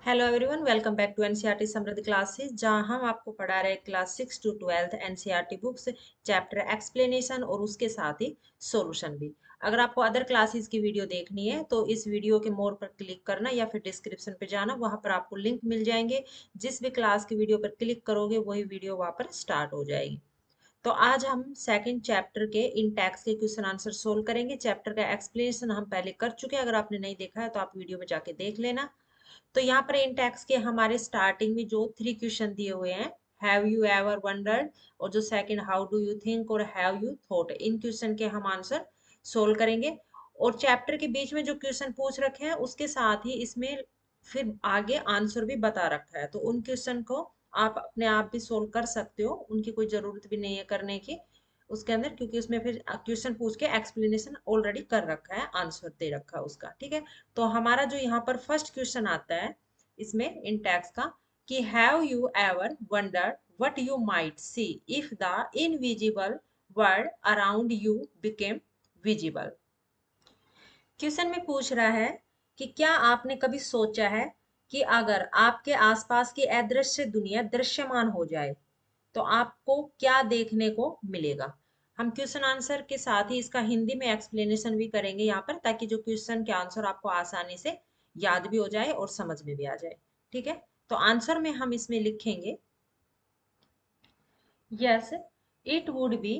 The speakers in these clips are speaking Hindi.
Hello everyone, welcome back to NCERT Samriddh classes, जहां हम आपको पढ़ा रहे हैं class 6 to 12 NCERT books chapter explanation और उसके साथ ही सॉल्यूशन भी। अगर आपको अदर क्लासेस की वीडियो देखनी है तो इस वीडियो के मोर पर क्लिक करना या फिर डिस्क्रिप्शन पे जाना, वहां पर आपको लिंक मिल जाएंगे। जिस भी क्लास की वीडियो पर क्लिक करोगे वही वीडियो वहां पर स्टार्ट हो जाएगी। तो आज हम सेकंड चैप्टर के इन टैक्स के क्वेश्चन आंसर सोल्व करेंगे। चैप्टर का एक्सप्लेनेशन हम पहले कर चुके हैं, अगर आपने नहीं देखा है तो आप वीडियो में जाके देख लेना। तो यहाँ पर इन टैक्स के हमारे स्टार्टिंग में जो 3 क्वेश्चन दिए हुए हैं, हैव यू एवर वंडर्ड और जो second how do you think और हैव यू थॉट, इन क्वेश्चन के हम आंसर सोल्व करेंगे। और चैप्टर के बीच में जो क्वेश्चन पूछ रखे हैं उसके साथ ही इसमें फिर आगे आंसर भी बता रखा है, तो उन क्वेश्चन को आप अपने आप भी सोल्व कर सकते हो, उनकी कोई जरूरत भी नहीं है करने की उसके अंदर, क्योंकि उसमें फिर क्वेश्चन पूछ के एक्सप्लेनेशन ऑलरेडी कर रखा है, आंसर दे रखा है उसका। ठीक है, तो हमारा जो यहाँ पर फर्स्ट क्वेश्चन आता है इसमें इन टैक्स का, कि have you ever wondered what you might see if the invisible world around you became visible. Question में पूछ रहा है कि क्या आपने कभी सोचा है कि अगर आपके आसपास की अदृश्य दुनिया दृश्यमान हो जाए तो आपको क्या देखने को मिलेगा। हम क्वेश्चन आंसर के साथ ही इसका हिंदी में एक्सप्लेनेशन भी करेंगे यहाँ पर, ताकि जो क्वेश्चन के आंसर आपको आसानी से याद भी हो जाए और समझ में भी आ जाए। ठीक है, तो आंसर में हम इसमें लिखेंगे, yes, it would be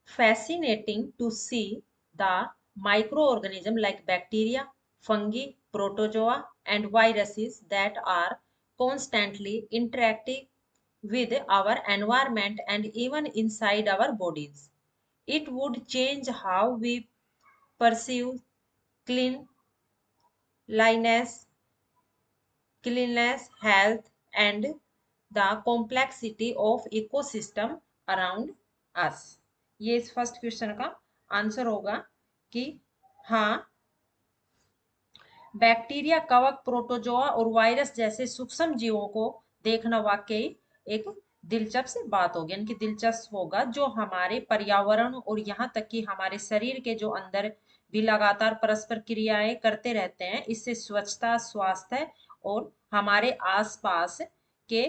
fascinating to see the microorganism like bacteria, fungi, protozoa, and viruses that are constantly interacting with our environment and even inside our bodies. It would change how we perceive cleanliness, cleanliness, health, and the complexity of ecosystem around us। ये इस फर्स्ट क्वेश्चन का आंसर होगा कि हाँ, बैक्टीरिया, कवक, प्रोटोजोआ और वायरस जैसे सूक्ष्म जीवों को देखना वाकई एक दिलचस्प बात होगी, यानी कि दिलचस्प होगा, जो हमारे पर्यावरण और यहाँ तक कि हमारे शरीर के जो अंदर भी लगातार परस्पर क्रियाएं करते रहते हैं। इससे स्वच्छता, स्वास्थ्य और हमारे आसपास के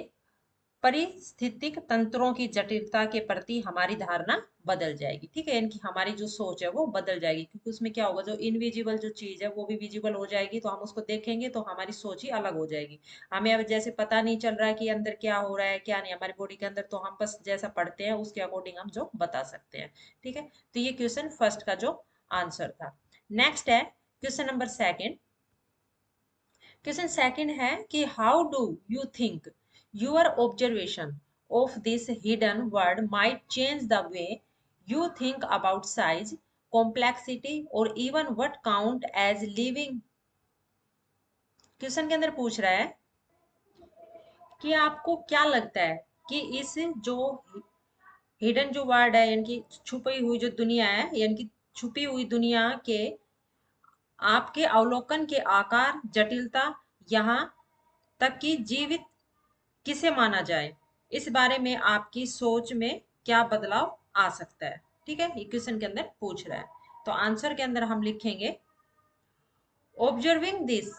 परिस्थितिक तंत्रों की जटिलता के प्रति हमारी धारणा बदल जाएगी। ठीक है, इनकी हमारी जो सोच है वो बदल जाएगी, क्योंकि उसमें क्या होगा, जो इनविजिबल जो चीज है वो भी विजिबल हो जाएगी, तो हम उसको देखेंगे तो हमारी सोच ही अलग हो जाएगी। हमें अब जैसे पता नहीं चल रहा है कि अंदर क्या हो रहा है क्या नहीं हमारी बॉडी के अंदर, तो हम बस जैसा पढ़ते हैं उसके अकॉर्डिंग हम जो बता सकते हैं। ठीक है, तो ये क्वेश्चन फर्स्ट का जो आंसर था। नेक्स्ट है question number second. Question second है कि how do you think your observation of this hidden world might change the way you think about size, complexity और even what count as living. Question के अंदर पूछ रहा है कि आपको क्या लगता है कि इस जो हिडन जो वर्ड है, यानी कि छुपी हुई जो दुनिया है, यानी कि छुपी हुई दुनिया के आपके अवलोकन के आकार, जटिलता, यहाँ तक कि जीवित किसे माना जाए, इस बारे में आपकी सोच में क्या बदलाव आ सकता है। ठीक है, ये क्वेश्चन के अंदर पूछ रहा है, तो आंसर के अंदर हम लिखेंगे, observing this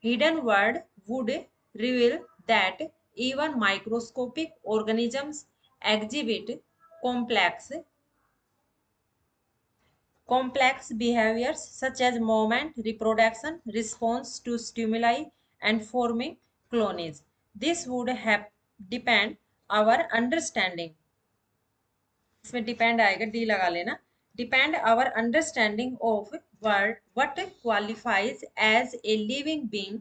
hidden word would reveal that even microscopic organisms exhibit complex complex behaviors such as movement, reproduction, response to stimuli, and forming colonies. This would have depend our understanding, इसमें डिपेंड आएगा, डी लगा लेना, depend our understanding of word what qualifies as a living being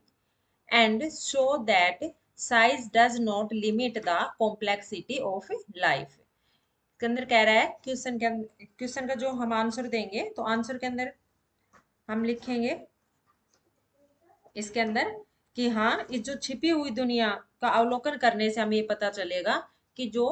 and show that size does not limit the complexity of life. के अंदर कह रहा है, क्वेश्चन के अंदर, क्वेश्चन का जो हम आंसर देंगे तो आंसर के अंदर हम लिखेंगे इसके अंदर कि हाँ, इस जो छिपी हुई दुनिया का अवलोकन करने से हमें ये पता चलेगा कि जो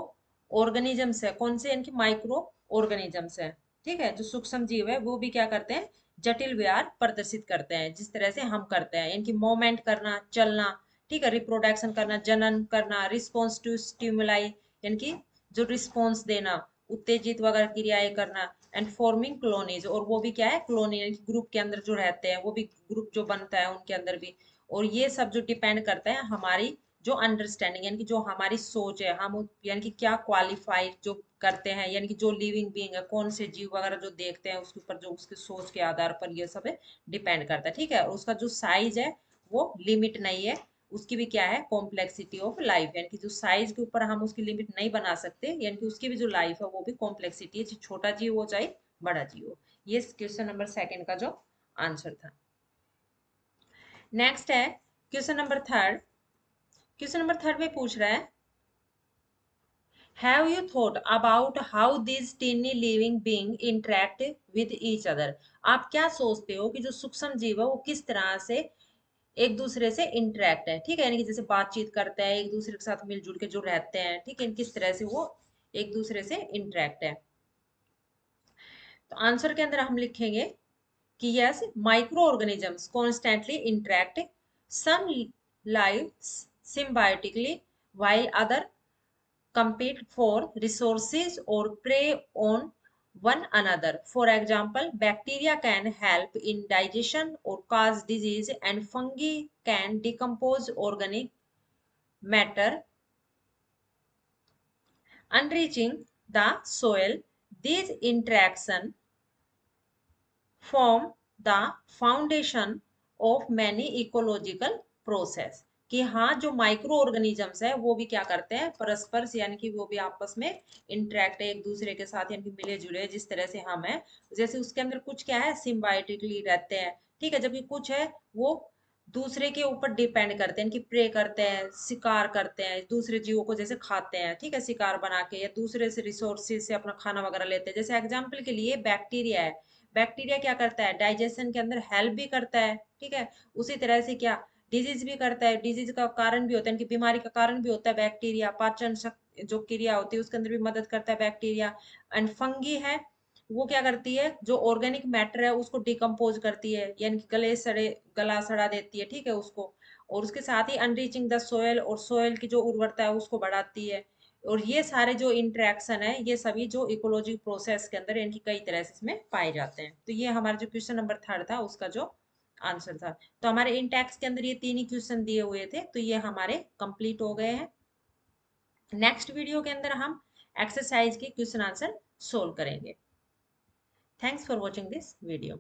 ऑर्गेनिजम्स है कौन से, इनकी माइक्रो ऑर्गेनिजम्स है। ठीक है, जो सूक्ष्म जीव है वो भी क्या करते हैं, जटिल व्यवहार प्रदर्शित करते हैं, जिस तरह से हम करते हैं, इनकी मूवमेंट करना, चलना, ठीक है, रिप्रोडक्शन करना, जनन करना, रिस्पॉन्स टू स्टिमुलाई, यानी जो रिस्पॉन्स देना, उत्तेजित वगैरह क्रियाएं करना, एंड फॉर्मिंग कॉलोनीज, और वो भी क्या है, कॉलोनी ग्रुप के अंदर जो रहते हैं, वो भी ग्रुप जो बनता है उनके अंदर भी, और ये सब जो डिपेंड करता है हमारी जो अंडरस्टैंडिंग यानी कि जो हमारी सोच है, हम यानी कि क्या क्वालिफाइड जो करते हैं, यानी कि जो लिविंग बीइंग है, कौन से जीव वगैरह जो देखते हैं उसके ऊपर, जो उसकी सोच के आधार पर ये सब डिपेंड करता है। ठीक है, और उसका जो साइज है वो लिमिट नहीं है, उसकी भी क्या है, कॉम्प्लेक्सिटी ऑफ लाइफ, यानी कि जो साइज के ऊपर हम उसकी लिमिट नहीं बना सकते, यानी कि उसकी भी जो लाइफ है वो भी कॉम्प्लेक्सिटी है, चाहे छोटा जीव हो चाहे बड़ा जीव हो। ये क्वेश्चन नंबर सेकंड का जो आंसर था। नेक्स्ट है question number third. Question number third में पूछ रहा है, have you thought about how this tiny living being interact with each other. आप क्या सोचते हो कि जो सूक्ष्म जीव है वो किस तरह से एक दूसरे से इंटरेक्ट है, ठीक है, यानी कि जैसे बातचीत करते हैं, एक दूसरे के साथ मिलजुल के जो रहते हैं, ठीक है, किस तरह से वो एक दूसरे से इंटरेक्ट है। तो आंसर के अंदर हम लिखेंगे कि yes, micro organisms constantly interact, some live symbiotically while other compete for resources or prey on one another. For example, bacteria can help in digestion or cause disease, and fungi can decompose organic matter, enriching the soil. These interactions form the foundation of many ecological process। कि हाँ, जो माइक्रो ऑर्गेनिजम्स है वो भी क्या करते हैं, परस्पर यानी कि वो भी आपस में इंटरेक्ट है एक दूसरे के साथ, यानी कि मिले जुले जिस तरह से हम हैं, जैसे उसके अंदर कुछ क्या है, सिम्बायोटिकली रहते हैं, ठीक है, जबकि कुछ है वो दूसरे के ऊपर डिपेंड करते हैं कि प्रे करते हैं, शिकार करते हैं, दूसरे जीवों को जैसे खाते हैं, ठीक है, शिकार बना के, या दूसरे से रिसोर्सेज से अपना खाना वगैरह लेते हैं। जैसे एग्जाम्पल के लिए बैक्टीरिया है, बैक्टीरिया क्या करता है, डाइजेशन के अंदर हेल्प भी करता है, ठीक है, उसी तरह से क्या डिजीज भी करता है, डिजीज का कारण भी होता है, इनकी बीमारी का कारण भी होता है बैक्टीरिया, पाचन शक्ति जो क्रिया होती है उसके अंदर भी मदद करता है बैक्टीरिया। एंड फंगी है, वो क्या करती है, जो ऑर्गेनिक मैटर है उसको डिकम्पोज करती है, यानी कि गला सड़ा देती है, ठीक है, उसको, और उसके साथ ही अनरीचिंग द सोयल, और सोयल की जो उर्वरता है उसको बढ़ाती है। और ये सारे जो इंटरेक्शन है ये सभी जो इकोलॉजी प्रोसेस के अंदर इनकी कई तरह से इसमें पाए जाते हैं। तो ये हमारा जो क्वेश्चन नंबर थर्ड था उसका जो आंसर था। तो हमारे इन टैक्स के अंदर ये तीन ही क्वेश्चन दिए हुए थे, तो ये हमारे कंप्लीट हो गए हैं। नेक्स्ट वीडियो के अंदर हम एक्सरसाइज के क्वेश्चन आंसर सोल्व करेंगे। Thanks for watching this video.